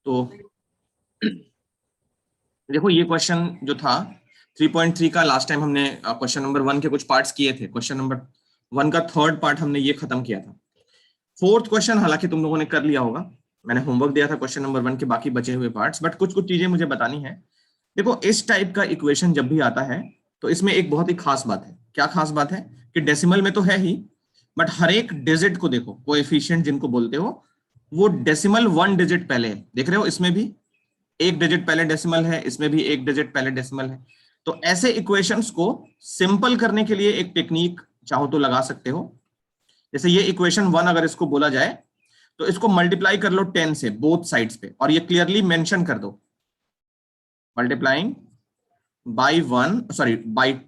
तो देखो ये क्वेश्चन जो था 3.3 का, लास्ट टाइम हमने क्वेश्चन नंबर 1 के कुछ पार्ट्स किए थे। क्वेश्चन नंबर 1 का थर्ड पार्ट हमने ये खत्म किया था। फोर्थ क्वेश्चन हालांकि तुम लोगों ने कर लिया होगा, मैंने होमवर्क दिया था क्वेश्चन नंबर 1 के बाकी बचे हुए पार्ट्स, बट कुछ कुछ चीजें मुझे बतानी है। देखो इस टाइप का इक्वेशन जब भी आता है तो इसमें एक बहुत ही खास बात है। क्या खास बात है? कि डेसिमल में तो है ही, बट हर एक डिजिट को देखो, कोएफिशिएंट जिनको बोलते हो, वो डेसिमल 1 डिजिट पहले है। देख रहे हो, इसमें भी एक डिजिट पहले डेसिमल है, इसमें भी एक डिजिट पहले डेसिमल है। तो ऐसे इक्वेशंस को सिंपल करने के लिए एक टेक्निक चाहो तो लगा सकते हो। जैसे ये इक्वेशन 1 अगर इसको बोला जाए तो इसको मल्टीप्लाई कर लो 10 से बोथ साइड्स पे, और ये क्लियरली मेंशन कर दो, multiplying by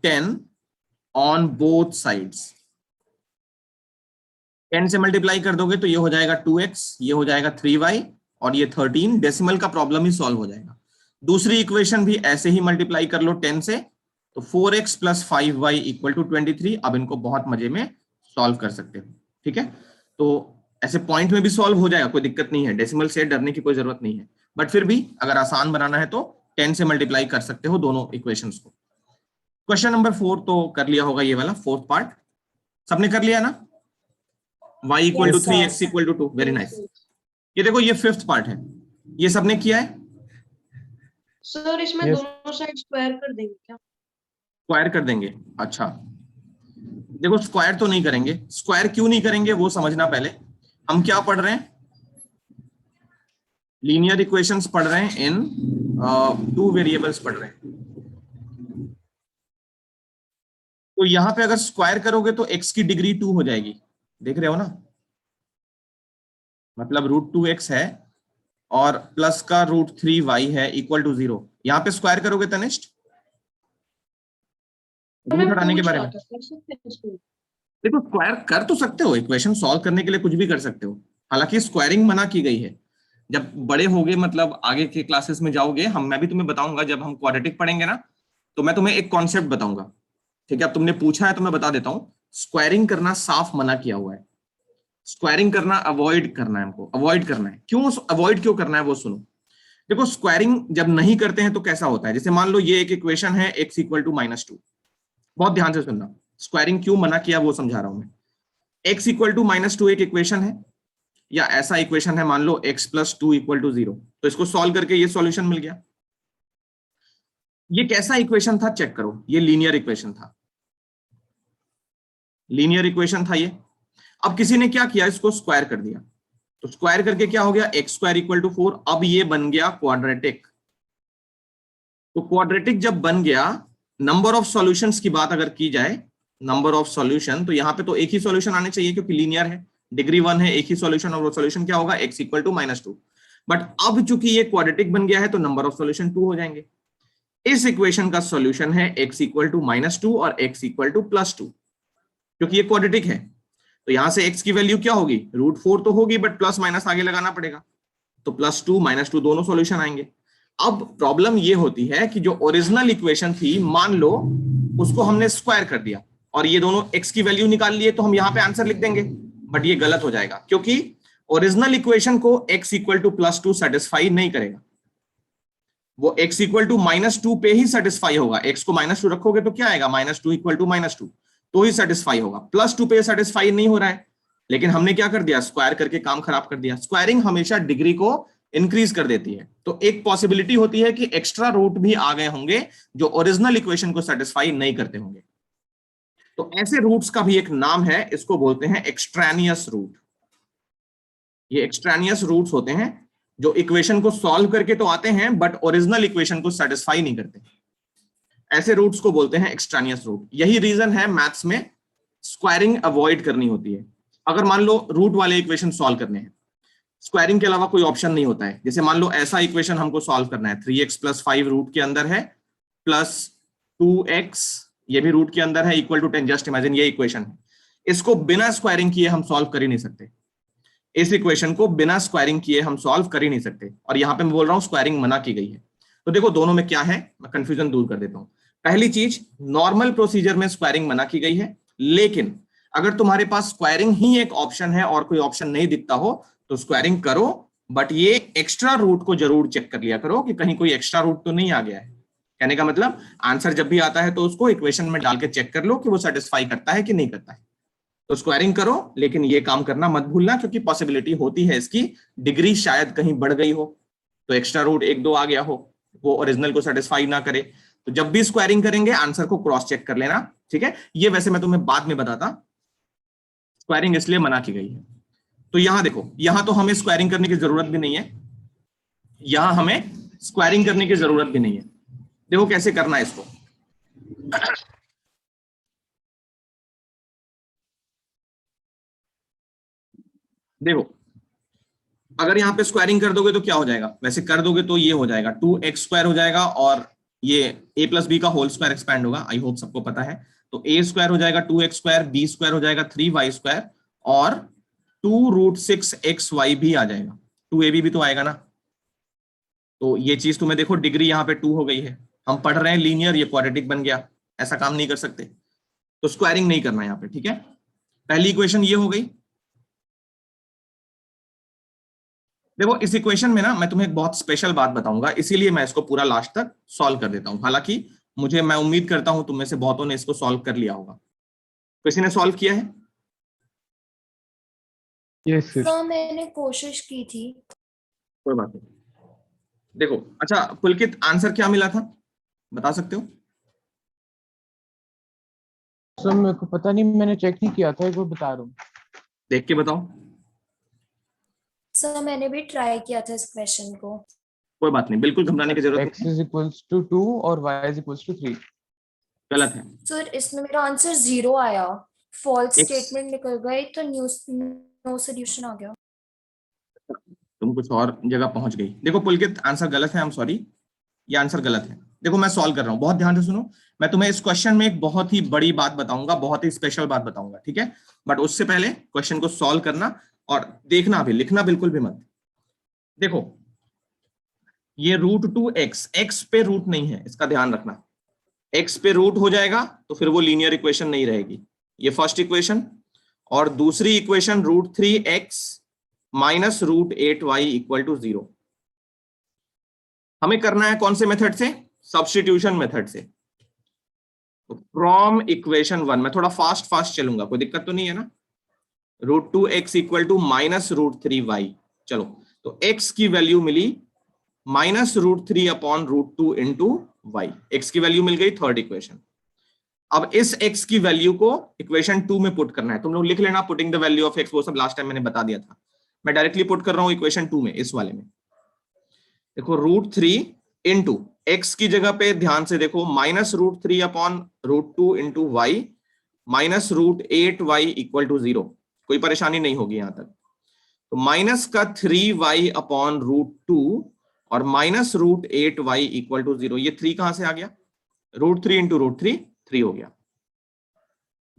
10 on both sides. 10 से मल्टीप्लाई कर दोगे तो ये हो जाएगा 2x, ये हो जाएगा 3y, और ये 13। डेसिमल का प्रॉब्लम ही सॉल्व हो जाएगा। दूसरी इक्वेशन भी ऐसे ही मल्टीप्लाई कर लो 10 से, तो 4x + 5y = 23। अब इनको बहुत मजे में सॉल्व कर सकते हो, ठीक है। तो ऐसे पॉइंट में भी सॉल्व हो जाएगा, कोई दिक्कत नहीं है, डेसिमल से डरने की कोई जरूरत नहीं है। बट फिर भी अगर आसान बनाना है तो 10 से मल्टीप्लाई कर सकते हो दोनों इक्वेशंस को। क्वेश्चन नंबर 4 तो कर लिया होगा, ये वाला फोर्थ पार्ट सबने कर लिया ना। y = 3, x = 2। Very nice. ये देखो ये फिफ्थ पार्ट है, ये सबने किया है। सर इसमें दोनों साइड स्क्वायर कर देंगे क्या? स्क्वायर कर देंगे? अच्छा, देखो स्क्वायर तो नहीं करेंगे। स्क्वायर क्यों नहीं करेंगे वो समझना पहले। हम क्या पढ़ रहे हैं? लीनियर इक्वेशंस पढ़ रहे हैं, इन 2 वेरिएबल्स पढ़ रहे हैं। तो यहां पे अगर स्क्वायर करोगे तो x की डिग्री 2 हो जाएगी, देख रहे हो ना, मतलब √2x है और प्लस का √3y है = 0। यहां पे स्क्वायर करोगे तनिष्ठ, रूट हटाने के बारे में। देखो स्क्वायर कर तो सकते हो, इक्वेशन सॉल्व करने के लिए कुछ भी कर सकते हो। हालांकि स्क्वायरिंग मना की गई है। जब बड़े होगे, मतलब आगे के क्लासेस में जाओगे, मैं भी तुम्हें बताऊंगा, जब हम क्वाड्रेटिक पढ़ेंगे ना, तो मैं तुम्हें एक कॉन्सेप्ट बताऊंगा, ठीक है। अब तुमने पूछा है तो मैं बता देता हूँ। स्क्वायरिंग करना साफ मना किया हुआ है। स्क्वायरिंग करना अवॉइड करना है, हमको अवॉइड करना है। क्यों अवॉइड क्यों करना है वो सुनो। देखो स्क्वायरिंग जब नहीं करते हैं तो कैसा होता है, जैसे मान लो ये एक इक्वेशन है x = -2। बहुत ध्यान से सुनना, स्क्वायरिंग क्यों मना किया वो समझा रहा हूं मैं। x = -2 एक इक्वेशन है, या ऐसा इक्वेशन है, मान लो x + 2 = 0। तो इसको सॉल्व करके ये सॉल्यूशन मिल गया। ये कैसा इक्वेशन था चेक करो, ये लीनियर इक्वेशन था, लीनियर इक्वेशन था ये। अब किसी ने क्या किया, इसको स्क्वायर कर दिया। तो स्क्वायर करके क्या हो गया, x² = 4। अब ये बन गया क्वाड्रेटिक। तो क्वाड्रेटिक जब बन गया, नंबर ऑफ सॉल्यूशंस की बात अगर की जाए, नंबर ऑफ सॉल्यूशन, तो यहां पे तो एक ही सॉल्यूशन आने चाहिए क्योंकि लीनियर है, डिग्री 1 है, एक ही सॉल्यूशन, और वो सॉल्यूशन क्या होगा, x = -2। बट अब चूंकि ये क्वाड्रेटिक बन गया है तो नंबर ऑफ सॉल्यूशन 2 हो जाएंगे। इस इक्वेशन का सॉल्यूशन है x = -2 और x = +2, क्योंकि ये क्वाड्रेटिक है। तो यहां से x की वैल्यू क्या होगी, √4 तो होगी, बट प्लस माइनस आगे लगाना पड़ेगा, तो +2 -2 दोनों सॉल्यूशन आएंगे। अब प्रॉब्लम ये होती है कि जो ओरिजिनल इक्वेशन थी, मान लो उसको हमने स्क्वायर कर दिया और ये दोनों x की वैल्यू निकाल लिए, तो हम यहाँ पे आंसर लिख देंगे, बट ये गलत हो जाएगा क्योंकि ओरिजिनल इक्वेशन को x = +2 सेटिस्फाई नहीं करेगा। वो x = -2 पे ही सेटिस्फाई होगा। x को -2 रखोगे तो क्या आएगा, -2 = -2, तो ही सेटिस्फाई होगा। +2 पे सेटिस्फाई नहीं हो रहा है, लेकिन हमने क्या कर दिया, स्क्वायर करके काम खराब कर दिया। स्क्वायरिंग हमेशा डिग्री को इंक्रीज कर देती है। तो एक पॉसिबिलिटी होती है कि एक्स्ट्रा रूट भी आ गए होंगे जो ओरिजिनल इक्वेशन को सेटिस्फाई नहीं करते होंगे। तो ऐसे रूट्स का भी एक नाम है, इसको बोलते हैं एक्सट्रानियस रूट। ये एक्सट्रानियस रूट्स होते हैं जो इक्वेशन को सॉल्व करके तो आते हैं बट ओरिजिनल इक्वेशन को सेटिस्फाई नहीं करते। ऐसे रूट्स को बोलते हैं एक्सट्रानियस रूट। यही रीजन है मैथ्स में स्क्वायरिंग अवॉइड करनी होती है। अगर मान लो रूट वाले इक्वेशन सॉल्व करने हैं, स्क्वायरिंग के अलावा कोई ऑप्शन नहीं होता है। जैसे मान लो ऐसा इक्वेशन हमको सॉल्व करना है, 3x + 5 रूट के अंदर है, +2x ये भी रूट के अंदर है, = 10। जस्ट इमेजिन ये इक्वेशन है, इसको बिना स्क्वायरिंग किए हम सॉल्व कर ही नहीं सकते। इस इक्वेशन को बिना स्क्वायरिंग किए हम सॉल्व कर ही नहीं सकते, और यहां पे मैं बोल रहा हूं स्क्वायरिंग मना की गई है। तो देखो दोनों में क्या है, मैं कंफ्यूजन दूर कर देता हूं। पहली चीज, नॉर्मल प्रोसीजर में स्क्वायरिंग मना की गई है, लेकिन अगर तुम्हारे पास स्क्वायरिंग ही एक ऑप्शन है और कोई ऑप्शन नहीं दिखता हो तो स्क्वायरिंग करो, बट ये एक्स्ट्रा रूट को जरूर चेक कर लिया करो कि कहीं कोई एक्स्ट्रा रूट तो नहीं आ गया है। कहने का मतलब आंसर जब भी आता है तो उसको इक्वेशन में डाल के चेक कर लो कि वो सेटिस्फाई करता है कि नहीं करता है। तो स्क्वायरिंग करो, लेकिन ये काम करना मत भूलना, क्योंकि पॉसिबिलिटी होती है इसकी डिग्री शायद कहीं बढ़ गई हो, तो एक्स्ट्रा रूट 1-2 आ गया हो, वो ओरिजिनल को सेटिस्फाई ना करे। तो जब भी स्क्वायरिंग करेंगे आंसर को क्रॉस चेक कर लेना, ठीक है। ये वैसे मैं तुम्हें बाद में बताता, स्क्वायरिंग इसलिए मना की गई है। तो यहां देखो, यहां तो हमें स्क्वायरिंग करने की जरूरत भी नहीं है, यहां हमें स्क्वायरिंग करने की जरूरत भी नहीं है। देखो कैसे करना है इसको। देखो अगर यहाँ पे स्क्वायरिंग कर दोगे तो क्या हो जाएगा, वैसे कर दोगे तो ये हो जाएगा 2x² हो जाएगा, और ये a + b का होल स्क्वायर एक्सपैंड होगा, आई होप सबको पता है। तो a² हो जाएगा 2x², b² हो जाएगा 3y², और 2√6xy भी आ जाएगा, 2ab भी तो आएगा ना। तो ये चीज तुम्हें देखो, डिग्री यहाँ पे 2 हो गई है, हम पढ़ रहे हैं लीनियर, ये क्वाड्रेटिक बन गया, ऐसा काम नहीं कर सकते। तो स्क्वायरिंग नहीं करना यहाँ पे, ठीक है। पहली इक्वेशन ये हो गई। देखो इस इक्वेशन में ना मैं तुम्हें एक बहुत स्पेशल बात बताऊंगा, इसीलिए मैं इसको पूरा लास्ट तक सॉल्व कर देता हूं। हालांकि मैं उम्मीद करता हूं तुम में से बहुतों ने इसको सॉल्व कर लिया होगा। किसी ने सॉल्व किया है? Yes sir. तो मैंने कोशिश की थी। कोई बात नहीं। देखो अच्छा पुलकित, आंसर क्या मिला था बता सकते हो? सर मेरे को पता नहीं, मैंने चेक नहीं किया था, एक बार बता रहा हूँ। देख के बताओ। सर मैंने भी ट्राई किया था इस क्वेश्चन को। कोई बात नहीं, बिल्कुल घबराने की जरूरत x = 2 और y = 3। गलत है। सर इसमें मेरा आंसर 0 आया, फॉल्स X- स्टेटमेंट निकल गई, तो नो सॉल्यूशन आ गया। तुम कुछ और जगह पहुंच गई। देखो पुलकित, आंसर गलत है, आई एम सॉरी, ये आंसर गलत है। देखो मैं सॉल्व कर रहा हूं, बहुत ध्यान से सुनो। मैं तुम्हें इस क्वेश्चन में एक बहुत ही बड़ी बात बताऊंगा, बहुत ही स्पेशल बात बताऊंगा, ठीक है। बट उससे पहले क्वेश्चन को सॉल्व करना और देखना भी, लिखना बिल्कुल भी मत। देखो ये √2x, x पे रूट नहीं है, इसका ध्यान रखना। x पे रूट हो जाएगा तो फिर वो लीनियर इक्वेशन नहीं रहेगी। ये फर्स्ट इक्वेशन, और दूसरी इक्वेशन √3x - √8y = 0। हमें करना है कौन से मेथड से? सब्स्टिट्यूशन मेथड से। फ्रॉम इक्वेशन 1, मैं थोड़ा फास्ट चलूंगा, कोई दिक्कत तो नहीं है ना। √2x = -√3y। चलो तो x की वैल्यू मिली -√3/√2 इंटू y, x की वैल्यू मिल गई, थर्ड इक्वेशन। अब इस x की वैल्यू को इक्वेशन 2 में पुट करना है। तुम लोग लिख लेना putting the value of x, वो सब लास्ट टाइम मैंने बता दिया था। मैं डायरेक्टली पुट कर रहा हूं इक्वेशन 2 में, इस वाले में। देखो √3 इंटू x की जगह पे ध्यान से देखो, -√3/√2 इंटू y -√8y = 0। कोई परेशानी नहीं होगी यहां तक। तो माइनस का 3y/√2 और -√8y = 0। ये 3 कहां से आ गया? √3 इंटू √3, 3 हो गया।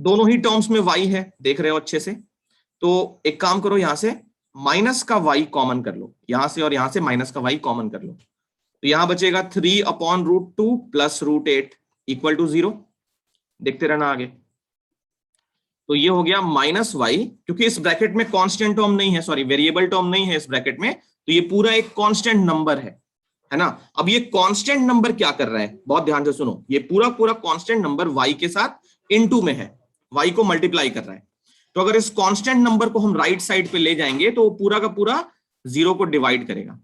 दोनों ही टर्म्स में y है, देख रहे हो अच्छे से। तो एक काम करो, यहां से माइनस का y कॉमन कर लो, यहां से और यहां से माइनस का y कॉमन कर लो। तो यहां बचेगा 3/√2 + √8 = 0। देखते रहना आगे। तो ये हो गया -y, क्योंकि इस ब्रैकेट में कांस्टेंट टर्म नहीं है, सॉरी वेरिएबल टर्म नहीं है इस ब्रैकेट में, तो ये पूरा एक कांस्टेंट नंबर है ना। अब ये कांस्टेंट नंबर क्या कर रहा है, बहुत ध्यान से सुनो, ये पूरा कांस्टेंट नंबर y के साथ इनटू में है, y को मल्टीप्लाई कर रहा है। तो अगर इस कांस्टेंट नंबर को हम राइट साइड पे ले जाएंगे तो पूरा का पूरा 0 को डिवाइड करेगा।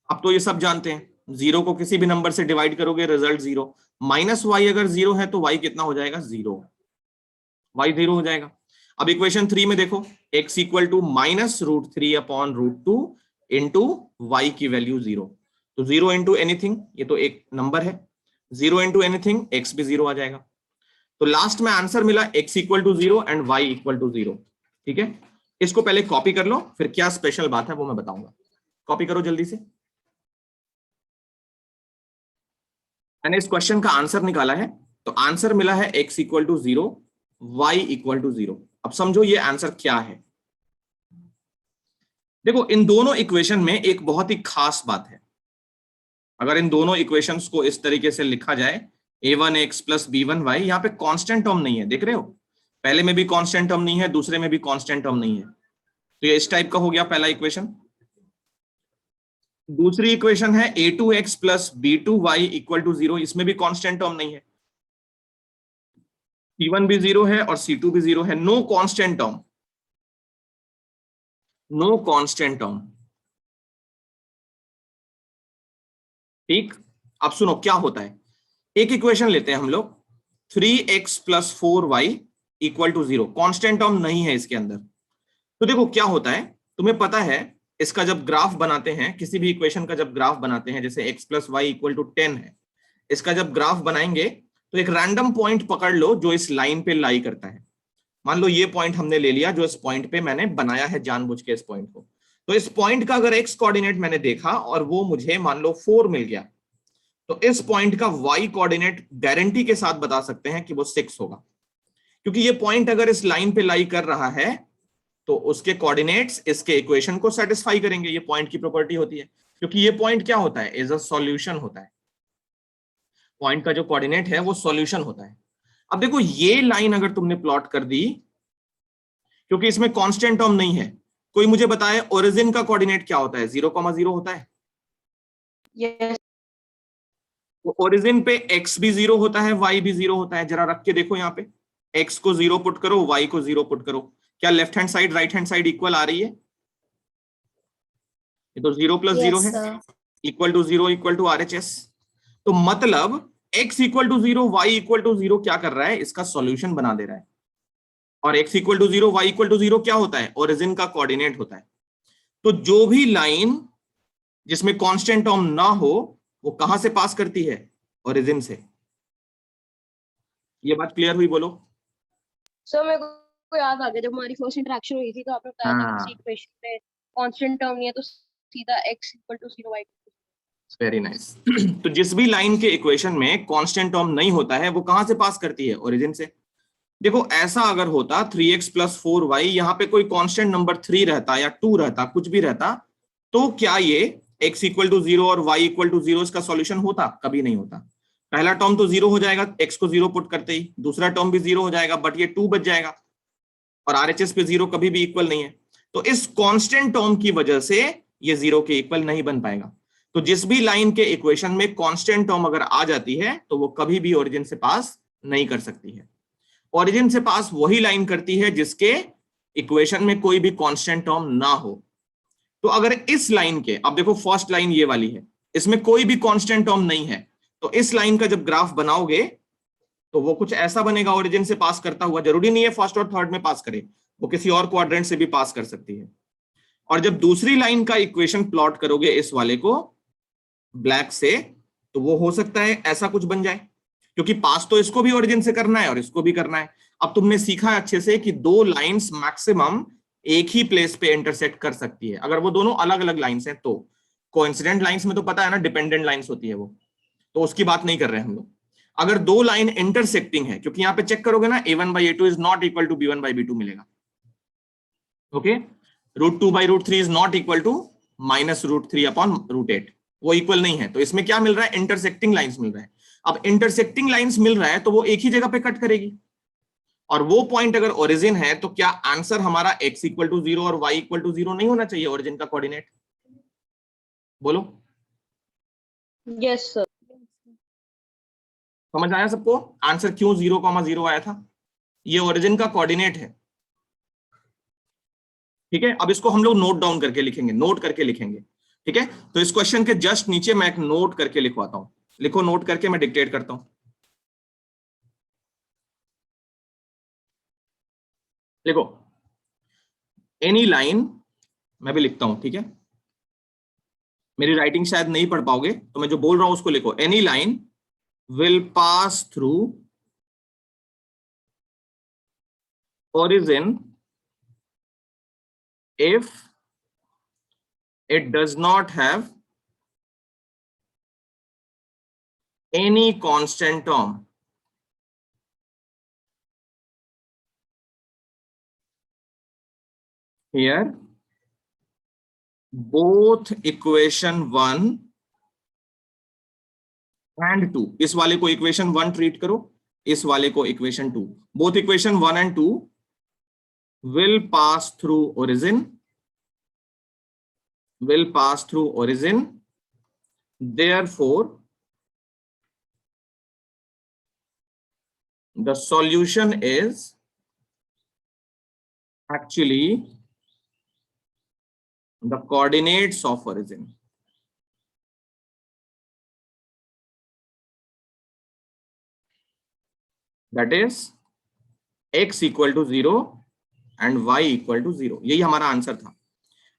अब तो ये सब जानते हैं, 0 को किसी भी नंबर से डिवाइड करोगे रिजल्ट 0। -y अगर 0 है तो y कितना हो जाएगा? 0। y 0 हो जाएगा। अब इक्वेशन 3 में देखो, x = -√3/√2 इंटू y की वैल्यू 0। तो 0 इंटू एनीथिंग, ये तो एक नंबर है, 0 इंटू एनीथिंग, x भी 0 आ जाएगा। तो लास्ट में आंसर मिला x = 0 एंड y = 0। ठीक है, इसको पहले कॉपी कर लो, फिर क्या स्पेशल बात है वो मैं बताऊंगा। कॉपी करो जल्दी से। मैंने इस क्वेश्चन का आंसर निकाला है, तो आंसर मिला है x = 0, y = 0। अब समझो ये आंसर क्या है। देखो इन दोनों इक्वेशन में एक बहुत ही खास बात है। अगर इन दोनों इक्वेशंस को इस तरीके से लिखा जाए, a1x + b1y, यहाँ पे कांस्टेंट टर्म नहीं है, देख रहे हो, पहले में भी कांस्टेंट टर्म नहीं है, दूसरे में भी कांस्टेंट टर्म नहीं है। तो ये इस टाइप का हो गया पहला इक्वेशन। दूसरी इक्वेशन है a2x plus b2y equal to 0, इसमें भी कांस्टेंट टर्म नहीं है, c1 भी 0 है और c2 भी 0 है, no constant term, no constant term. ठीक, अब सुनो क्या होता है। एक इक्वेशन लेते हैं हम लोग, 3x plus 4y equal to 0, constant term नहीं है इसके अंदर। तो देखो क्या होता है, तुम्हें पता है इसका जब ग्राफ बनाते हैं, किसी भी इक्वेशन का जब ग्राफ बनाते हैं, जैसे x plus y equal to 10 है, इसका जब ग्राफ बनाएंगे तो एक रैंडम पॉइंट पकड़ लो जो इस लाइन पे लाई करता है। मान लो ये पॉइंट हमने ले लिया, जो इस पॉइंट पे मैंने बनाया है जानबूझ के इस पॉइंट को। तो इस पॉइंट का अगर x कोऑर्डिनेट मैंने देखा और वो मुझे मान लो 4 मिल गया, तो इस पॉइंट का y कोऑर्डिनेट गारंटी के साथ बता सकते हैं कि वो 6 होगा, क्योंकि ये पॉइंट अगर इस लाइन पे लाई कर रहा है तो उसके कोऑर्डिनेट्स इसके इक्वेशन को सेटिस्फाई करेंगे। ये पॉइंट की प्रॉपर्टी होती है, क्योंकि ये पॉइंट क्या होता है, इज अ सॉल्यूशन होता है। पॉइंट का जो कोऑर्डिनेट है वो सॉल्यूशन होता है। अब देखो ये लाइन अगर तुमने प्लॉट कर दी, क्योंकि इसमें कांस्टेंट टर्म नहीं है, कोई मुझे बताए ओरिजिन का कोऑर्डिनेट क्या होता है, 0,0 होता है। Yes. तो ओरिजिन पे x भी 0 होता है, y भी 0 होता है। जरा रख के देखो यहाँ पे, x को 0 पुट करो, y को 0 पुट करो, क्या left hand side right hand side equal आ रही है? ये तो 0 प्लस 0 है, equal to 0 equal to RHS। तो मतलब x equal to 0 y equal to 0 क्या कर रहा है, इसका सॉल्यूशन बना दे रहा है। और x equal to 0 y equal to 0 क्या होता है, ओरिजिन का कोऑर्डिनेट होता है। तो जो भी लाइन जिसमें कांस्टेंट टर्म ना हो वो कहां से पास करती है, ओरिजिन से। ये बात क्लियर हुई, बोलो। सर मेरे को याद आ गया, जब हमारी फर्स्ट इंटरेक्शन हुई थी तो आपने बताया था किसी इक्वेशन में कांस्टेंट टर्म नहीं है तो सीधा x equal to 0 y। Very nice. तो जिस भी लाइन के इक्वेशन में कांस्टेंट टर्म नहीं होता है वो कहां से पास करती है, ओरिजिन से। देखो ऐसा अगर होता 3x प्लस 4y, यहाँ पे कोई कांस्टेंट नंबर 3 रहता या 2 रहता, कुछ भी रहता, तो क्या ये x इक्वल टू 0 और y इक्वल टू 0 इसका सॉल्यूशन होता? कभी नहीं होता। पहला टर्म तो 0 हो जाएगा x को 0 पुट करते ही, दूसरा टर्म भी 0 हो जाएगा, बट ये 2 बच जाएगा, और RHS पे 0 कभी भी इक्वल नहीं है। तो इस कांस्टेंट टर्म की वजह से ये 0 के इक्वल नहीं बन पाएगा। तो जिस भी लाइन के इक्वेशन में कांस्टेंट टर्म अगर आ जाती है तो वो कभी भी ओरिजिन से पास नहीं कर सकती है। ओरिजिन से पास वही लाइन करती है जिसके इक्वेशन में कोई भी कांस्टेंट टर्म ना हो। तो अगर इस लाइन के, अब देखो फर्स्ट लाइन ये वाली है, इसमें कोई भी कांस्टेंट टर्म नहीं है, तो इस लाइन का जब ग्राफ बनाओगे तो वो कुछ ऐसा बनेगा ओरिजिन से पास करता हुआ। जरूरी नहीं है फर्स्ट और थर्ड में पास करे, वो किसी और क्वाड्रेंट से भी पास कर सकती है। और जब दूसरी लाइन का इक्वेशन प्लॉट करोगे इस वाले को ब्लैक से, तो वो हो सकता है ऐसा कुछ बन जाए, क्योंकि पास तो इसको भी ओरिजिन से करना है और इसको भी करना है। अब तुमने सीखा है अच्छे से कि दो लाइंस मैक्सिमम एक ही प्लेस पे इंटरसेक्ट कर सकती है, अगर वो दोनों अलग अलग लाइंस हैं तो। कोइंसिडेंट लाइंस में तो पता है ना, डिपेंडेंट लाइंस होती है वो, तो उसकी बात नहीं कर रहे हैं हम लोग। अगर दो लाइन इंटरसेक्टिंग है, क्योंकि यहाँ पे चेक करोगे ना, a1 by a2 is not equal to b1 by b2 मिलेगा। Okay, √2 by √3 is not equal to -√3 upon √8, वो इक्वल नहीं है। तो इसमें क्या मिल रहा है, इंटरसेक्टिंग लाइंस मिल रहा है। अब इंटरसेक्टिंग लाइंस मिल रहा है तो वो एक ही जगह पे कट करेगी, और वो पॉइंट अगर ओरिजिन है तो क्या आंसर हमारा x इक्वल टू 0 और y इक्वल टू 0 नहीं होना चाहिए, ओरिजिन का कोऑर्डिनेट? बोलो। Yes sir. समझ आया सबको आंसर क्यों 0,0 आया था? ये ओरिजिन का कोऑर्डिनेट है। ठीक है, अब इसको हम लोग नोट डाउन करके लिखेंगे, नोट करके लिखेंगे। ठीक है, तो इस क्वेश्चन के जस्ट नीचे मैं एक नोट करके लिखवाता हूं। लिखो, नोट करके मैं डिक्टेट करता हूं। लिखो, एनी लाइन, मैं भी लिखता हूं, ठीक है, मेरी राइटिंग शायद नहीं पढ़ पाओगे तो मैं जो बोल रहा हूं उसको लिखो। Any line will pass through origin if it does not have any constant term. Here both equation 1 and 2, इस वाले को equation 1 ट्रीट करो, इस वाले को equation 2, both equation 1 and 2 will pass through origin therefore the solution is actually the coordinates of origin. That is x equal to 0 and y equal to 0. यही हमारा answer था.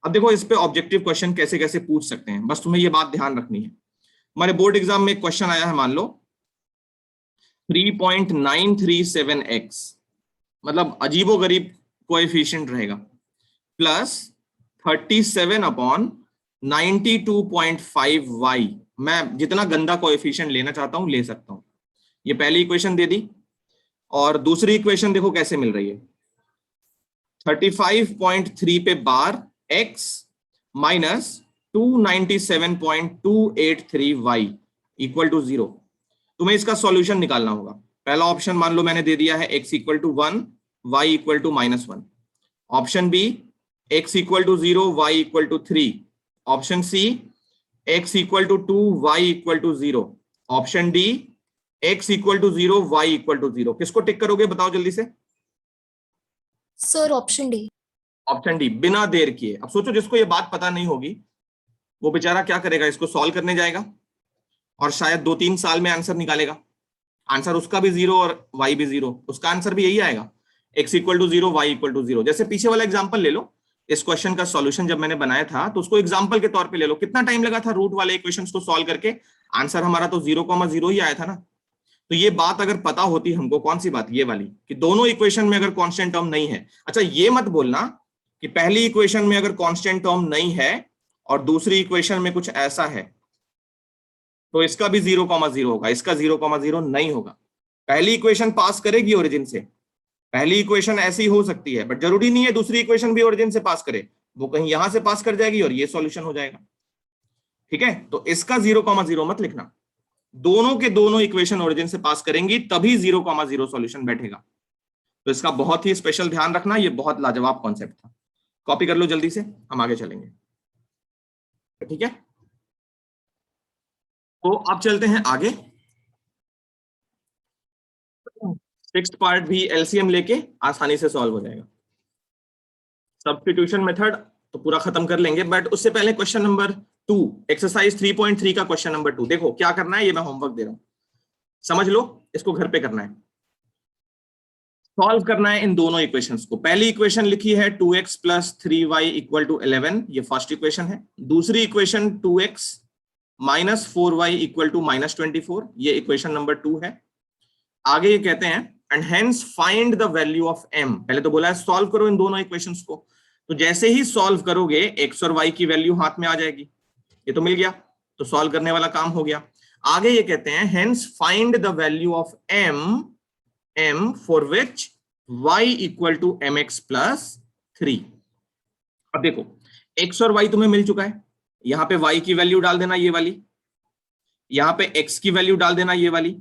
अब देखो इस पे ऑब्जेक्टिव क्वेश्चन कैसे कैसे पूछ सकते हैं, बस तुम्हें ये बात ध्यान रखनी है. हमारे बोर्ड एग्जाम में एक क्वेश्चन आया है, मान लो 3.937x, मतलब अजीबोगरीब कोएफिशिएंट रहेगा, प्लस 37/92.5y. मैं जितना गंदा कोएफिशिएंट लेना चाहता हूं ले सकता हूं. ये पहली इक्वेशन दे दी. और दूसरी इक्वेशन देखो कैसे मिल रही है, 35.3 पे बार x minus 297.283y equal to 0. तुम्हें इसका सॉल्यूशन निकालना होगा. पहला ऑप्शन मान लो मैंने दे दिया है x equal to 1, y equal to -1. Option B x equal to 0, y equal to 3. Option C x equal to 2, y equal to 0. Option D x equal to 0, y equal to 0. किसको tick करोगे बताओ जल्दी से. Sir option D. Option D बिना देर किए. अब सोचो जिसको ये बात पता नहीं होगी वो बेचारा क्या करेगा, इसको सॉल्व करने जाएगा और शायद 2-3 साल में आंसर निकालेगा. आंसर उसका भी 0 और y भी 0. उसका आंसर भी यही आएगा, x equal to 0, y equal to 0. जैसे पीछे वाला एग्जांपल ले लो. इस क्वेश्चन का सॉल्यूशन जब मैंने बनाया था तो उसको एग्जांपल के तौर पे ले लो. कितना टाइम लगा था रूट वाले इक्वेशंस को सॉल्व करके? आंसर हमारा तो 0,0 ही आया था ना. तो ये बात अगर पता होती हमको, कौन सी बात, ये वाली, कि दोनों इक्वेशन में अगर कांस्टेंट टर्म नहीं है. अच्छा ये मत बोलना कि पहली इक्वेशन में अगर कांस्टेंट टर्म नहीं है और दूसरी इक्वेशन में कुछ ऐसा है तो इसका भी 0,0 होगा, इसका 0,0 नहीं होगा. पहली इक्वेशन पास करेगी ओरिजिन से. पहली इक्वेशन ऐसी हो सकती है बट जरूरी नहीं है दूसरी इक्वेशन भी ओरिजिन से पास करे. वो कहीं यहां से पास कर जाएगी और ये सॉल्यूशन हो जाएगा. ठीक है, तो इसका 0,0 मत लिखना. दोनों के दोनों इक्वेशन ओरिजिन से पास करेंगी तभी 0,0 सॉल्यूशन बैठेगा. तो इसका बहुत ही स्पेशल ध्यान रखना. ये बहुत लाजवाब कॉन्सेप्ट था. कॉपी कर लो जल्दी से, हम आगे चलेंगे. ठीक है, तो अब चलते हैं आगे. 6th पार्ट भी एलसीएम लेके आसानी से सॉल्व हो जाएगा. सब्स्टिट्यूशन मेथड तो पूरा खत्म कर लेंगे बट उससे पहले क्वेश्चन नंबर 2, एक्सरसाइज 3.3 का क्वेश्चन नंबर 2. देखो क्या करना है, ये मैं होमवर्क दे रहा हूं, समझ लो. इसको घर पे करना है, सॉल्व करना है इन दोनों इक्वेशंस को. पहली इक्वेशन लिखी है 2x + 3y = 11, ये फर्स्ट इक्वेशन है. दूसरी इक्वेशन 2x - 4y = -24, ये इक्वेशन नंबर 2 है. आगे ये कहते हैं and hence find the value of m. पहले तो बोला है सॉल्व करो इन दोनों इक्वेशंस को. तो जैसे ही सॉल्व करोगे x और y की वैल्यू हाथ में आ जाएगी. ये तो मिल गया, तो सॉल्व करने वाला काम हो गया. आगे ये कहते हैं hence find the value of m for which y = mx + 3. अब देखो x और y तुम्हें मिल चुका है. यहां पे y की वैल्यू डाल देना ये वाली, यहां पे x की वैल्यू डाल देना ये वाली.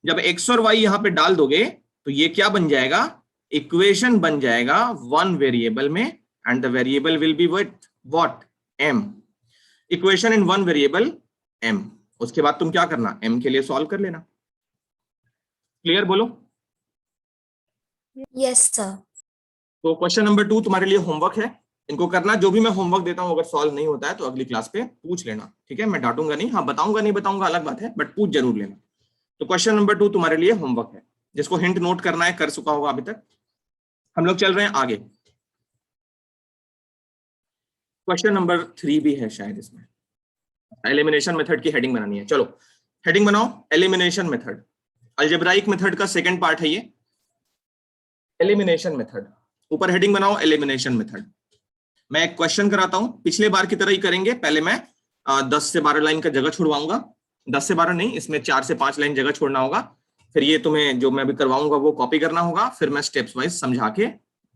जब x और y यहां पे डाल दोगे तो ये क्या बन जाएगा, इक्वेशन बन जाएगा वन वेरिएबल में and the variable will be what m. Equation in one variable m. उसके बाद तुम क्या करना, m के लिए सॉल्व कर लेना. क्लियर बोलो. Yes sir. तो क्वेश्चन नंबर 2 तुम्हारे लिए होमवर्क है, इनको करना. जो भी मैं होमवर्क देता हूं अगर सॉल्व नहीं होता है तो अगली क्लास पे पूछ लेना. ठीक है, मैं डांटूंगा नहीं. हाँ बताऊंगा नहीं बताऊंगा अलग बात है बट पूछ जरूर लेना. तो क्वेश्चन नंबर 2 तुम्हारे लिए होमवर्क है. जिसको हिंट नोट करना है कर चुका होगा अभी तक. हम लोग चल रहे हैं आगे. क्वेश्चन नंबर 3 भी है शायद इसमें. एलिमिनेशन मेथड की हेडिंग बनानी है. चलो हेडिंग बनाओ, एलिमिनेशन मेथड. अलजेब्राइक मेथड का सेकंड पार्ट है ये, एलिमिनेशन मेथड. ऊपर हेडिंग बनाओ एलिमिनेशन मेथड. मैं एक क्वेश्चन कराता हूं, पिछले बार की तरह ही करेंगे. पहले मैं 10 से 12 लाइन का जगह छुड़वाऊंगा. 10 से 12 नहीं, इसमें 4 से 5 लाइन जगह छोड़ना होगा. फिर ये तुम्हें जो मैं अभी करवाऊंगा वो कॉपी करना होगा. फिर मैं स्टेप्स वाइज समझा के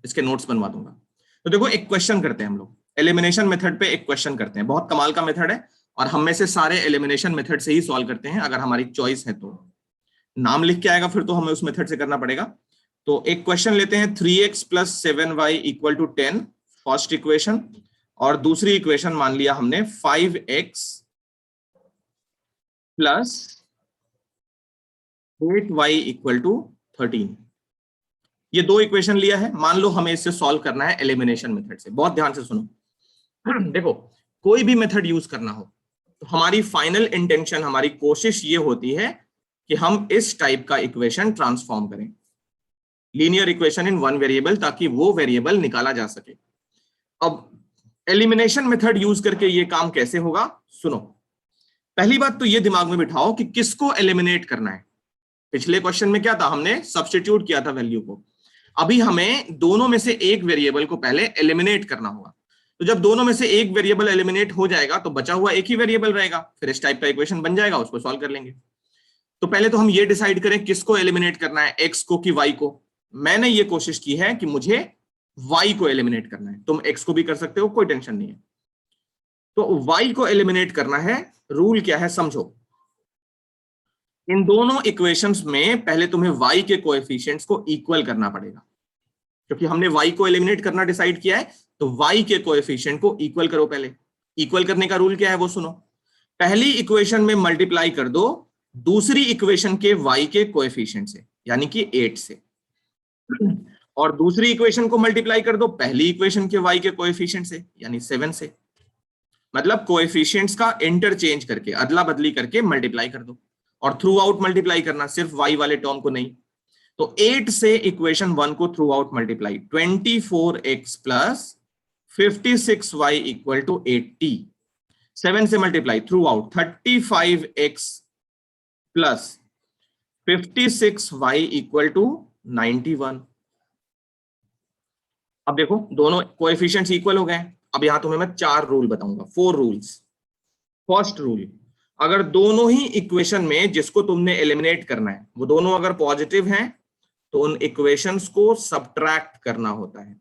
इसके नोट्स बनवा दूंगा. तो देखो एक क्वेश्चन करते हैं हम लोग. एलिमिनेशन मेथड पे एक क्वेश्चन करते हैं. बहुत कमाल का मेथड है और हम में से सारे एलिमिनेशन मेथड से ही सॉल्व करते हैं अगर हमारी चॉइस है तो. नाम लिख के आएगा फिर तो हमें उस मेथड से करना पड़ेगा. तो एक क्वेश्चन लेते हैं 3x + 7y = 10, फर्स्ट इक्वेशन. और दूसरी इक्वेशन मान लिया हमने 5x plus 8y equal to 13। ये दो इक्वेशन लिया है, मान लो हमें इससे सॉल्व करना है एलिमिनेशन मेथड से। बहुत ध्यान से सुनो। देखो, कोई भी मेथड यूज करना हो तो हमारी फाइनल इंटेंशन, हमारी कोशिश ये होती है कि हम इस टाइप का इक्वेशन ट्रांसफॉर्म करें, linear equation in one variable, ताकि वो वेरिएबल निकाला जा सके। अब एलिमिनेशन मेथड यूज करके ये काम कैसे होगा, सुनो। पहली बात तो ये दिमाग में बिठाओ कि किसको एलिमिनेट करना है। पिछले क्वेश्चन में क्या था, हमने सब्स्टिट्यूट किया था वैल्यू को। अभी हमें दोनों में से एक वेरिएबल को पहले एलिमिनेट करना होगा। तो जब दोनों में से एक वेरिएबल एलिमिनेट हो जाएगा तो बचा हुआ एक ही वेरिएबल रहेगा, फिर इस टाइप का इक्वेशन बन जाएगा, उसको सॉल्व कर लेंगे। तो पहले तो हम ये डिसाइड करें किसको एलिमिनेट करना है, एक्स को कि वाई को। मैंने ये कोशिश की है कि मुझे वाई को एलिमिनेट करना है, तुम एक्स को भी कर सकते हो, कोई टेंशन नहीं है। तो वाई को एलिमिनेट करना है। रूल क्या है समझो। इन दोनों इक्वेशंस में पहले तुम्हें y के कोएफिशिएंट्स को इक्वल करना पड़ेगा, क्योंकि हमने y को एलिमिनेट करना डिसाइड किया है। तो y के कोएफिशिएंट को इक्वल करो पहले। इक्वल करने का रूल क्या है वो सुनो। पहली इक्वेशन में मल्टीप्लाई कर दो दूसरी इक्वेशन के y के कोएफिशिएंट से, यानी कि 8 से, और दूसरी इक्वेशन को मल्टीप्लाई कर दो पहली इक्वेशन के y के कोएफिशिएंट से, यानी 7 से। मतलब कोएफिशिएंट्स का इंटरचेंज करके, अदला बदली करके मल्टीप्लाई कर दो, और थ्रू आउट मल्टीप्लाई करना, सिर्फ y वाले टर्म को नहीं। तो 8 से इक्वेशन 1 को throughout multiply, 24x plus 56y equal to 80। 7 से multiply throughout, 35x plus 56y equal to 91। अब देखो दोनों कोएफिशिएंट्स इक्वल हो गए। अब यहां तुम्हें मैं 4 रूल बताऊंगा, 4 रूल्स। फर्स्ट रूल, अगर दोनों ही इक्वेशन में जिसको तुमने एलिमिनेट करना है वो दोनों अगर पॉजिटिव हैं तो उन इक्वेशंस को सब्ट्रैक्ट करना होता है।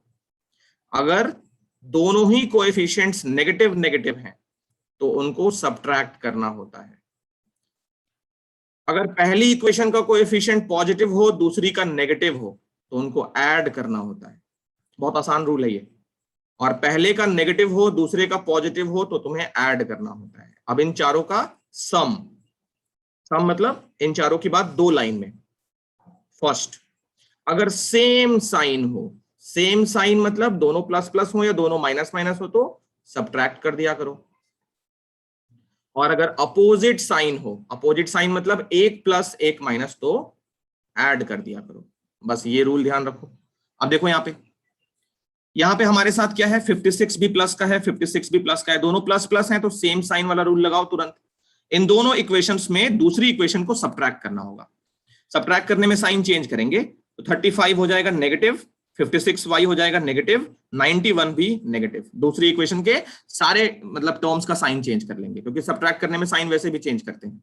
अगर दोनों ही कोएफिशिएंट्स नेगेटिव नेगेटिव हैं तो उनको सब्ट्रैक्ट करना होता है। अगर पहली इक्वेशन का कोएफिशिएंट पॉजिटिव हो दूसरी का नेगेटिव हो तो उनको ऐड करना होता है। बहुत आसान रूल है ये। और पहले का नेगेटिव हो दूसरे का पॉजिटिव हो तो तुम्हें ऐड करना होता है। अब इन चारों का सम मतलब इन चारों की बात 2 लाइन में। फर्स्ट, अगर सेम साइन हो, सेम साइन मतलब दोनों प्लस प्लस हो या दोनों माइनस माइनस हो तो सब्ट्रैक्ट कर दिया करो। और अगर अपोजिट साइन हो, अपोजिट साइन मतलब एक प्लस एक माइनस, तो ऐड कर दिया करो। बस ये रूल ध्यान रखो। अब देखो यहाँ पे हमारे साथ क्या है, 56 भी प्लस का है, 56 भी प्लस का है, दोनों प्लस प्लस हैं, तो सेम साइन वाला रूल लगाओ तुरंत। इन दोनों इक्वेशंस में दूसरी इक्वेशन को सब्ट्रैक्ट करना होगा। सब्ट्रैक्ट करने में साइन चेंज करेंगे तो 35 हो जाएगा नेगेटिव, 56y हो जाएगा नेगेटिव, 91 भी नेगेटिव। दूसरी इक्वेशन के सारे मतलब टर्म्स का साइन चेंज कर लेंगे, क्योंकि सब्ट्रैक्ट करने में साइन वैसे भी चेंज करते हैं।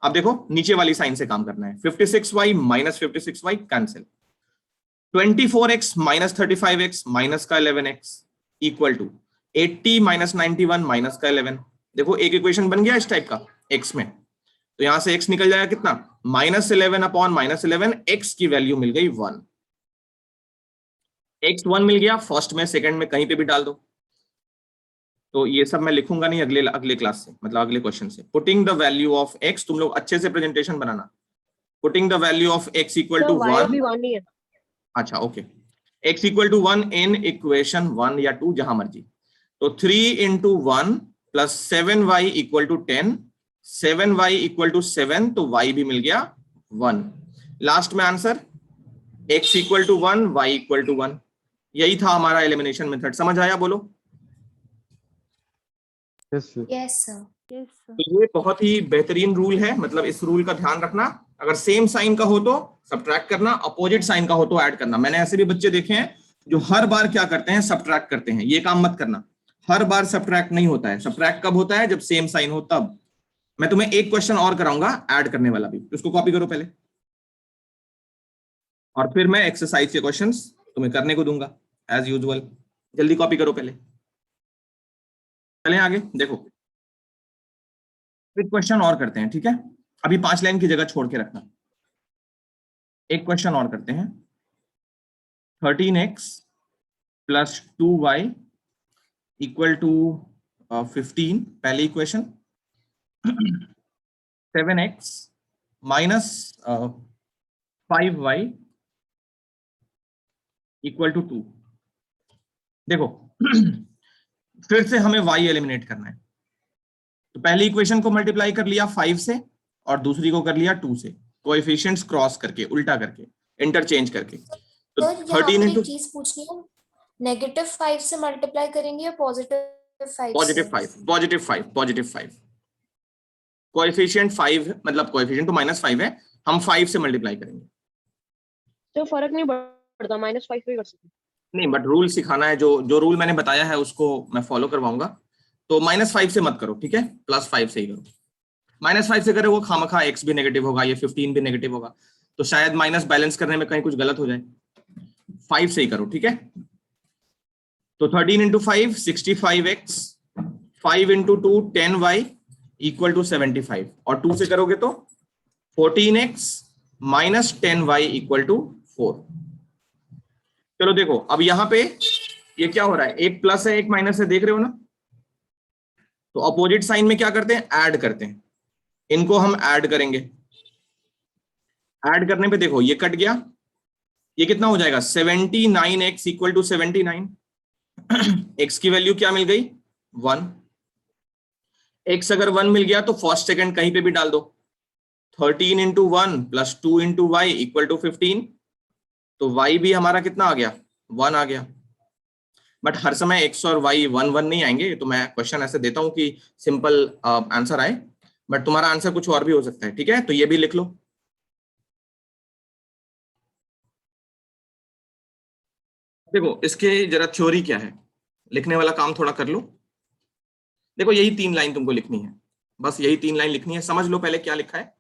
अब देखो नीचे वाली साइन से काम करना है। 56y minus 56y cancel, 24x minus 35x minus का 11x equal to 80 minus 91 minus का 11। देखो एक इक्वेशन बन गया इस टाइप का x में, तो यहां से x निकल जाएगा कितना, -11 अपॉन -11, x की वैल्यू मिल गई 1। x 1 मिल गया, फर्स्ट में सेकंड में कहीं पे भी डाल दो। तो ये सब मैं लिखूंगा नहीं, अगले क्लास से, मतलब अगले क्वेश्चन से। Putting the value of x, तुम लोग अच्छे से प्रेजेंटेशन बनाना। Putting the value of x equal to 1। अच्छा okay, x equal to 1 in equation 1 या 2 जहां मर्जी। तो 3 into 1 plus 7y equal to 10, 7y equal to 7, तो y भी मिल गया 1। लास्ट में answer x equal to 1, y equal to 1। यही था हमारा एलिमिनेशन मेथड। समझ आया बोलो? Yes sir. तो ये बहुत ही बेहतरीन रूल है, मतलब इस रूल का ध्यान रखना। अगर सेम साइन का हो तो सब्ट्रैक्ट करना, अपोजिट साइन का हो तो ऐड करना। मैंने ऐसे भी बच्चे देखे हैं जो हर बार क्या करते हैं, सब्ट्रैक्ट करते हैं। ये काम मत करना, हर बार सब्ट्रैक्ट नहीं होता है। सब्ट्रैक्ट कब होता है, जब सेम साइन हो तब। मैं तुम्हें एक क्वेश्चन और कराऊंगा ऐड करने वाला भी, उसको कॉपी करो पहले, और फिर मैं एक्सरसाइज के क्वेश्चंस तुम्हें करने को दूंगा एज यूजुअल। जल्दी कॉपी करो पहले। चलें आगे, देखो एक क्वेश्चन और करते हैं, ठीक है? अभी 5 लाइन की जगह छोड़ के रखना। एक क्वेश्चन और करते हैं। 13x plus 2y equal to 15, पहली equation. 7x minus 5y equal to 2। देखो फिर से हमें y एलिमिनेट करना है, तो पहली इक्वेशन को मल्टीप्लाई कर लिया 5 से और दूसरी को कर लिया 2 से, कोएफिशिएंट्स क्रॉस करके, उल्टा करके, इंटरचेंज करके। तो सर यहाँ 13 पर इंटू एक चीज पूछनी है, -5 से मल्टीप्लाई करेंगे या +5 से? +5 कोएफिशिएंट 5 मतलब कोएफिशिएंट तो -5 है, हम 5 से मल्टीप्लाई करेंगे। तो फर्क नहीं पड़ता, -5 भी कर सकते हैं। नहीं, बट रूल सिखाना है, जो रूल मैंने बताया है उसको मैं फॉलो करवाऊंगा। तो -5 से मत करो, ठीक है, +5 से ही करो। -5 से करोगे खामखा x भी नेगेटिव होगा, ये 15 भी नेगेटिव होगा, तो शायद माइनस बैलेंस करने में कहीं कुछ गलत हो जाए। 5 से ही करो, ठीक है। तो 13 into 5 65x, 5 into 2 10y equal to 75, और 2 से करोगे तो 14x minus 10y equal to 4। चलो देखो अब यहां पे ये क्या हो रहा है, एक प्लस है एक माइनस है, देख रहे हो ना। तो अपोजिट साइन में क्या करते हैं, ऐड करते हैं, इनको हम ऐड करेंगे। ऐड करने पे देखो ये कट गया, ये कितना हो जाएगा 79x इक्वल टू 79। x की वैल्यू क्या मिल गई 1। x अगर 1 मिल गया तो फर्स्ट सेकंड कहीं पे भी डाल दो। 13 into 1 plus 2 into y equal to 15, तो y भी हमारा कितना आ गया 1 आ गया। बट हर समय x और y 1 1 नहीं आएंगे, तो मैं क्वेश्चन ऐसे देता हूं कि सिंपल आंसर आए, बट तुम्हारा आंसर कुछ और भी हो सकता है, ठीक है। तो ये भी लिख लो। देखो इसके जरा थ्योरी क्या है, लिखने वाला काम थोड़ा कर लो। देखो यही 3 लाइन तुमको लिखनी है, बस यही 3 लाइन लिखनी है। समझ लो पहले क्या लिखा है।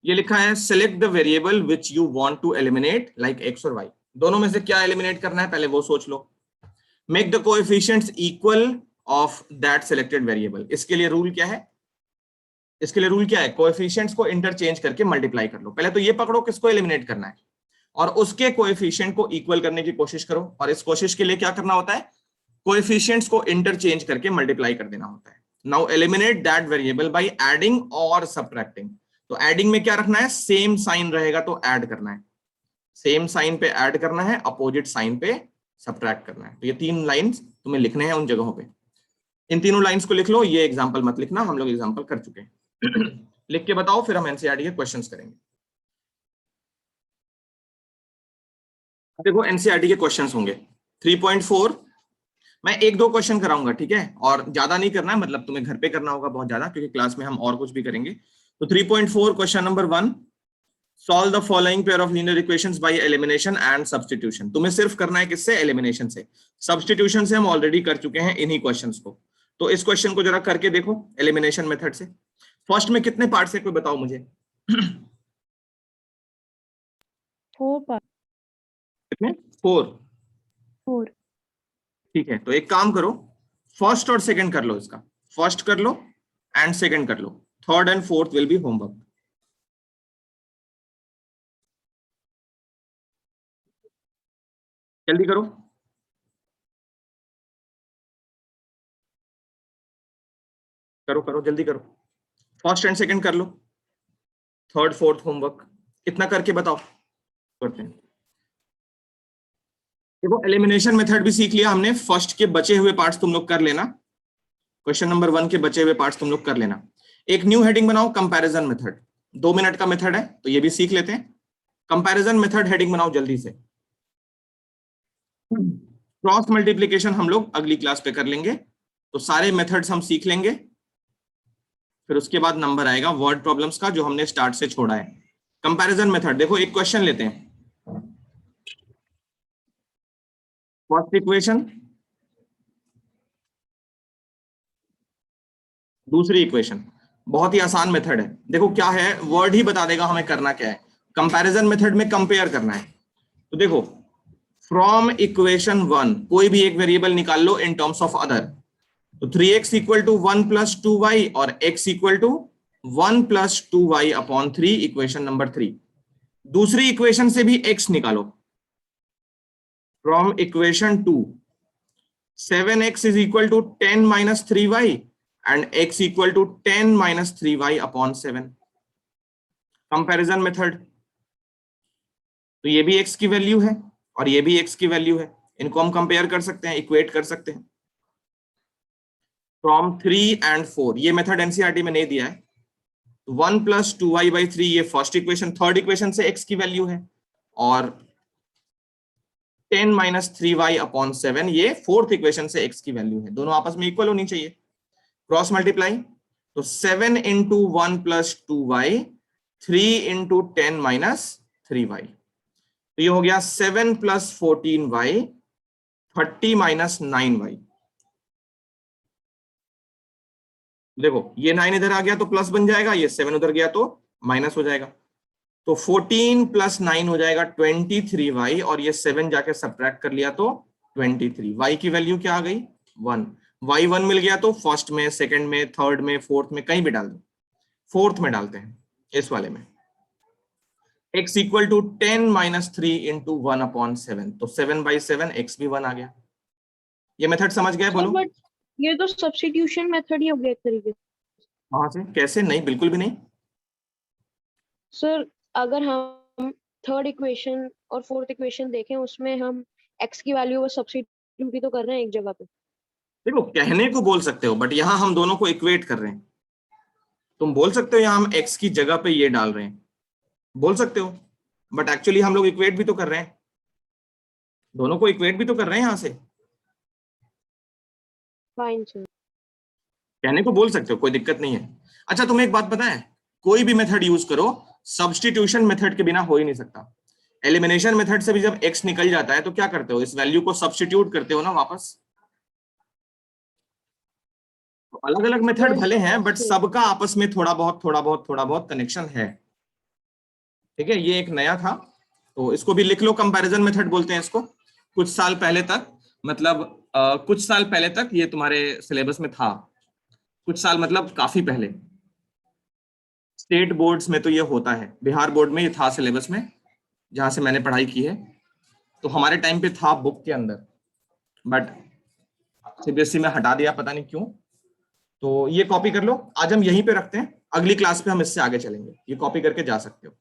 ये लिखा है select the variable which you want to eliminate like x और y। दोनों में से क्या एलिमिनेट करना है पहले वो सोच लो। Make the coefficients equal of that selected variable. इसके लिए रूल क्या है, इसके लिए रूल क्या है, कोएफिशिएंट्स को इंटरचेंज करके मल्टीप्लाई कर लो। पहले तो ये पकड़ो किसको एलिमिनेट करना है, और उसके कोएफिशिएंट को इक्वल करने की कोशिश करो। और इस कोशिश के लिए क्या करना होता है, कोएफिशिएंट्स को इंटरचेंज करके मल्टीप्लाई कर देना होता है। Now eliminate that variable by adding और सबट्रैक्टिंग। तो एडिंग में क्या रखना है, सेम साइन रहेगा तो ऐड करना है, सेम साइन पे ऐड करना है, अपोजिट साइन पे सबट्रैक्ट करना है। तो ये 3 लाइंस तुम्हें लिखने हैं उन जगहों पे। इन तीनों लाइंस को लिख लो, ये एग्जांपल मत लिखना, हम लोग एग्जांपल कर चुके हैं। लिख के बताओ, फिर हम एनसीईआरटी के क्वेश्चंस करेंगे। देखो एनसीईआरटी के क्वेश्चंस होंगे 3.4, मैं 1-2 क्वेश्चन कराऊंगा, ठीक है, और ज्यादा नहीं करना है, मतलब तुम्हें घर पे करना होगा बहुत ज्यादा, क्योंकि क्लास में हम और कुछ भी करेंगे। तो 3.4 question number 1, solve the following pair of linear equations by elimination and substitution. तुम्हें सिर्फ करना है किससे, एलिमिनेशन से। सब्स्टिट्यूशन से हम ऑलरेडी कर चुके हैं इन्हीं क्वेश्चंस को। तो इस क्वेश्चन को जरा करके देखो एलिमिनेशन मेथड से। फर्स्ट में कितने पार्ट है कोई बताओ मुझे। 4 पार्ट। कितने, 4। ठीक है, तो एक काम करो, फर्स्ट और सेकंड कर लो इसका, फर्स्ट कर लो एंड सेकंड कर लो, third and fourth will be homework. जल्दी करो, करो करो जल्दी करो, फर्स्ट एंड सेकंड कर लो, थर्ड फोर्थ होमवर्क। कितना करके बताओ, करते हैं। देखो एलिमिनेशन मेथड भी सीख लिया हमने, फर्स्ट के बचे हुए पार्ट्स तुम लोग कर लेना, क्वेश्चन नंबर 1 के बचे हुए पार्ट्स तुम लोग कर लेना। एक न्यू हेडिंग बनाओ, कंपैरिजन मेथड, 2 मिनट का मेथड है तो ये भी सीख लेते हैं। कंपैरिजन मेथड हेडिंग बनाओ जल्दी से। क्रॉस मल्टीप्लिकेशन हम लोग अगली क्लास पे कर लेंगे, तो सारे मेथड्स हम सीख लेंगे, फिर उसके बाद नंबर आएगा वर्ड प्रॉब्लम्स का जो हमने स्टार्ट से छोड़ा है। कंपैरिजन मेथड देखो, एक क्वेश्चन लेते हैं, फर्स्ट इक्वेशन, दूसरी इक्वेशन, बहुत ही आसान मेथड है। देखो क्या है, वर्ड ही बता देगा हमें करना क्या है। कंपैरिजन मेथड में कंपेयर करना है। तो देखो फ्रॉम इक्वेशन 1 कोई भी एक वेरिएबल निकाल लो इन टर्म्स ऑफ अदर। तो 3x equal to 1 plus 2y और x equal to 1 plus 2y upon 3, equation number 3। दूसरी इक्वेशन से भी x निकालो, from equation 2 7x is equal to 10 minus 3y and x equal to 10 minus 3y upon 7। Comparison method, तो ये भी x की value है और ये भी x की वैल्यू है, इनको हम कंपेयर कर सकते हैं, इक्वेट कर सकते हैं। फ्रॉम 3 and 4, ये मेथड एनसीईआरटी में नहीं दिया है। 1 + 2y/3 ये फर्स्ट इक्वेशन, थर्ड इक्वेशन से x की वैल्यू है, और 10 माइनस 3y अपॉन 7 ये फोर्थ इक्वेशन से x की वैल्यू है। दोनों आपस में इक्वल होनी चाहिए। क्रॉस मल्टीप्लाई, तो 7 × 1 + 2y, 3 × 10 माइनस 3y, तो ये हो गया 7 + 14y, 30 माइनस 9y। देखो ये 9 इधर आ गया तो प्लस बन जाएगा, ये 7 उधर गया तो माइनस हो जाएगा, तो 14 + 9 हो जाएगा 23y, और ये 7 जाके सब्ट्रैक्ट कर लिया तो 23। y की वैल्यू क्या आ गई? 1। y 1 मिल गया तो फर्स्ट में, सेकंड में, थर्ड में, फोर्थ में कहीं भी डाल दो। फोर्थ में डालते हैं इस वाले में। x equal to 10 minus 3 × 1 upon 7, तो 7/7 x भी 1 आ गया। ये मेथड समझ गए? बोलो। बट ये तो सब्स्टिट्यूशन मेथड ही हो गया एक तरीके से। कहां से? कैसे? नहीं, बिल्कुल भी नहीं। सर अगर हम थर्ड इक्वेशन और फोर्थ इक्वेशन देखें, उसमें हम x की वैल्यू को सब्स्टिट्यूट भी तो कर रहे हैं एक जगह पे। देखो कहने को बोल सकते हो, बट यहां हम दोनों को इक्वेट कर रहे हैं। तुम बोल सकते हो यहां हम x की जगह पे ये डाल रहे हैं, बोल सकते हो, बट एक्चुअली हम लोग इक्वेट भी तो कर रहे हैं, दोनों को इक्वेट भी तो कर रहे हैं यहां से। Fine sir. कहने को बोल सकते हो, कोई दिक्कत नहीं है। अच्छा तुम्हें एक बात पता है, कोई भी मेथड यूज करो, सब्स्टिट्यूशन मेथड के बिना हो ही नहीं सकता। एलिमिनेशन मेथड से भी जब x निकल जाता है तो क्या करते हो? इस वैल्यू को सब्स्टिट्यूट करते हो ना वापस। तो अलग अलग मेथड भले हैं, बट सबका आपस में थोड़ा बहुत कनेक्शन है। ठीक है, ये एक नया था तो इसको भी लिख लो, कंपैरिजन मेथड बोलते हैं इसको। कुछ साल पहले तक, मतलब कुछ साल पहले तक ये तुम्हारे सिलेबस में था। कुछ साल मतलब काफी पहले। स्टेट बोर्ड्स में तो ये होता है, बिहार बोर्ड में ये था सिलेबस में, जहां से मैंने पढ़ाई की है। तो हमारे टाइम पे था बुक के अंदर, बट सीबीएसई में हटा दिया, पता नहीं क्यों। तो ये कॉपी कर लो। आज हम यहीं पे रखते हैं, अगली क्लास पे हम इससे आगे चलेंगे। ये कॉपी करके जा सकते हो।